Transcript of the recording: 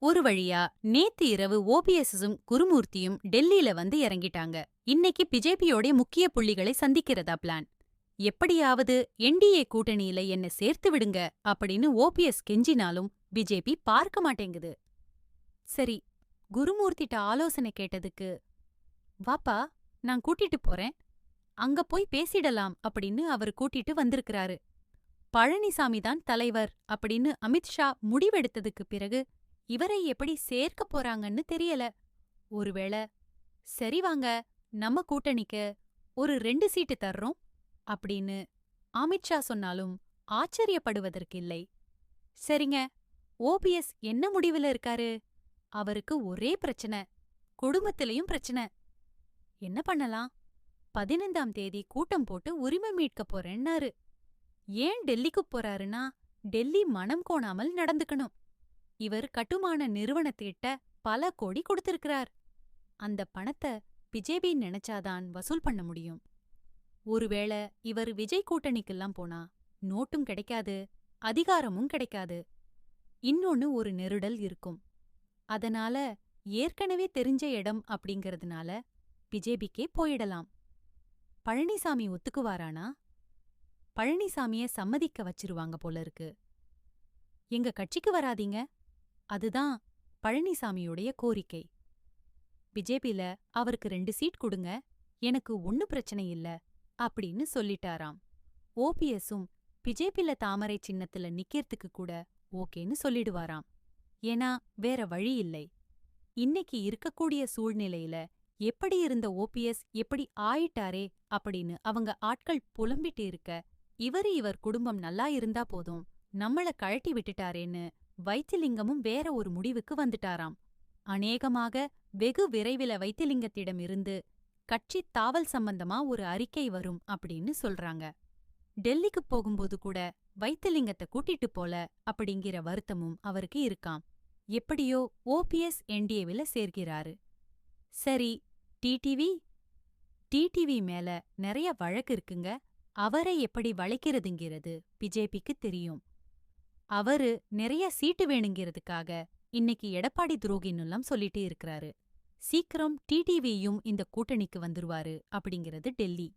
ஒரு வழியா நேத்து இரவு ஓபிஎஸ்ஸும் குருமூர்த்தியும் டெல்லியில வந்து இறங்கிட்டாங்க. இன்னைக்கு பிஜேபியோட முக்கிய புள்ளிகளை சந்திக்கிறதா பிளான். எப்படியாவது என்டிஏ கூட்டணியில என்ன சேர்த்து விடுங்க அப்படின்னு ஓபிஎஸ் கெஞ்சினாலும் பிஜேபி பார்க்க மாட்டேங்குது. சரி, குருமூர்த்திட்ட ஆலோசனை கேட்டதுக்கு, வாப்பா, நான் கூட்டிட்டு போறேன், அங்க போய் பேசிடலாம் அப்படின்னு அவர் கூட்டிட்டு வந்திருக்கிறாரு. பழனிசாமி தான் தலைவர் அப்படின்னு அமித்ஷா முடிவெடுத்ததுக்கு பிறகு இவரை எப்படி சேர்க்க போறாங்கன்னு தெரியல. ஒருவேளை, சரி வாங்க, நம்ம கூட்டணிக்கு ஒரு 2 சீட்டு தர்றோம் அப்படின்னு அமித்ஷா சொன்னாலும் ஆச்சரியப்படுவதற்கில்லை. சரிங்க, ஓபிஎஸ் என்ன முடிவுல இருக்காரு? அவருக்கு ஒரே பிரச்சனை, குடும்பத்திலயும் பிரச்சனை. என்ன பண்ணலாம்? 15ஆம் தேதி கூட்டம் போட்டு உரிமை மீட்க போறேன்னாரு. ஏன் டெல்லிக்கு போறாருன்னா, டெல்லி மனம் கோணாமல் நடந்துக்கணும். இவர் கட்டுமான நிறுவனத்திட்ட பல கோடி கொடுத்திருக்கிறார். அந்த பணத்தை பிஜேபி நினைச்சாதான் வசூல் பண்ண முடியும். ஒருவேளை இவர் விஜய் கூட்டணிக்கெல்லாம் போனா நோட்டும் கிடைக்காது, அதிகாரமும் கிடைக்காது. இன்னொன்னு ஒரு நெருடல் இருக்கும். அதனால ஏற்கனவே தெரிஞ்ச இடம் அப்படிங்கறதுனால பிஜேபிக்கே போயிடலாம். பழனிசாமி ஒத்துக்குவாரானா? பழனிசாமிய சம்மதிக்க வச்சிருவாங்க போல இருக்கு. எங்க கட்சிக்கு வராதீங்க, அதுதான் பழனிசாமியுடைய கோரிக்கை. பிஜேபில அவருக்கு 2 சீட் கொடுங்க, எனக்கு ஒண்ணு பிரச்சனை இல்ல அப்படின்னு சொல்லிட்டாராம். ஓபிஎஸும் பிஜேபில தாமரை சின்னத்துல நிக்கிறதுக்கு கூட ஓகேன்னு சொல்லிடுவாராம். ஏன்னா வேற வழி இல்லை. இன்னைக்கு இருக்கக்கூடிய சூழ்நிலையில எப்படி இருந்த ஓபிஎஸ் எப்படி ஆயிட்டாரே அப்படின்னு அவங்க ஆட்கள் புலம்பிட்டு இருக்க, இவர் குடும்பம் நல்லா இருந்தா போதும், நம்மள கழட்டி விட்டுட்டாரேன்னு வைத்திலிங்கமும் வேற ஒரு முடிவுக்கு வந்துட்டாராம். அநேகமாக வெகு விரைவில வைத்திலிங்கத்திடம் இருந்து கட்சி தாவல் சம்பந்தமா ஒரு அறிக்கை வரும் அப்படின்னு சொல்றாங்க. டெல்லிக்கு போகும்போது கூட வைத்திலிங்கத்தை கூட்டிட்டு போல அப்படிங்கிற வருத்தமும் அவருக்கு இருக்காம். எப்படியோ ஓபிஎஸ் என்டிஏவில சேர்க்கிறாரு. சரி, டிடிவி டிடிவி மேல நிறைய வழக்கு இருக்குங்க. அவரை எப்படி வளைக்கிறதுங்கிறது பிஜேபிக்கு தெரியும். அவரு நிறைய சீட்டு வேணுங்கிறதுக்காக இன்னைக்கு எடப்பாடி துரோகின்னுலாம் சொல்லிட்டு இருக்கிறாரு. சீக்கிரம் டிடிவியும் இந்த கூட்டணிக்கு வந்துருவாரு அப்படிங்கிறது டெல்லி.